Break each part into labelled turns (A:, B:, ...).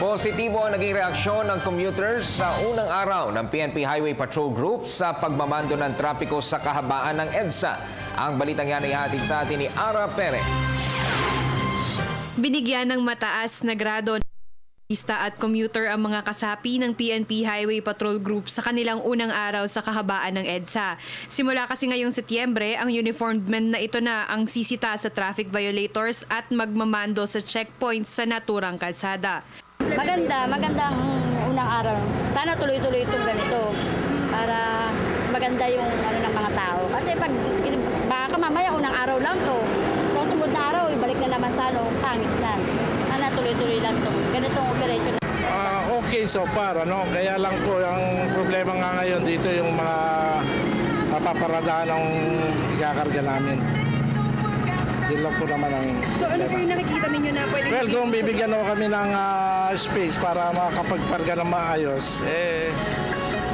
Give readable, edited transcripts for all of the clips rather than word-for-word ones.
A: Positibo ang naging reaksyon ng commuters sa unang araw ng PNP Highway Patrol Group sa pagmamando ng trapiko sa kahabaan ng EDSA. Ang balitang yan ay hatid sa atin ni Ara Perez.
B: Binigyan ng mataas na grado at commuter ang mga kasapi ng PNP Highway Patrol Group sa kanilang unang araw sa kahabaan ng EDSA. Simula kasi ngayong Setyembre, ang uniformed men na ito na ang sisita sa traffic violators at magmamando sa checkpoints sa naturang kalsada.
C: Magandang unang araw. Sana tuloy-tuloy itong ganito para maganda yung ng mga tao. Kasi baka mamaya unang araw lang to. Tapos sumunod na araw, ibalik na naman sa pangit na. Sana tuloy-tuloy lang to. Ganitong operation.
D: Okay so far, kaya lang po ang problema nga ngayon dito yung mga paparadahan ng ikakarga namin. Yun lang po naman ang...
B: So ano po yung nakikita ninyo na pwede?
D: Well, kung bibigyan kami ng space para makapagparga ng maayos,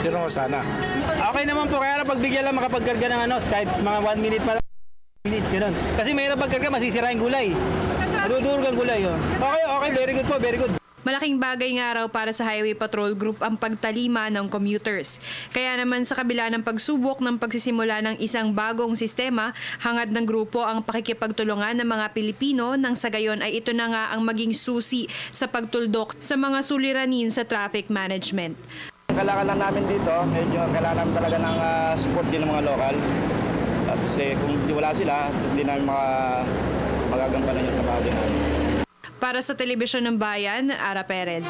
D: yun ako sana.
E: Okay naman po, kaya pagbigyan lang makapagkarga ng kahit mga 1 minute pa lang. Ganun. Kasi mayroon pagkarga, masisira yung gulay. Madudurog ang gulay. Okay, very good po, very good.
B: Malaking bagay nga raw para sa Highway Patrol Group ang pagtalima ng commuters. Kaya naman sa kabila ng pagsubok ng pagsisimula ng isang bagong sistema, hangad ng grupo ang pakikipagtulungan ng mga Pilipino nang sa gayon ay ito na nga ang maging susi sa pagtuldok sa mga suliranin sa traffic management.
E: Kailangan lang namin dito, medyo kailangan namin talaga ng support din ng mga lokal. Kasi kung di wala sila, hindi namin magagampanan yung trabaho din namin.
B: Para sa Telebisyon ng Bayan, Ara Perez.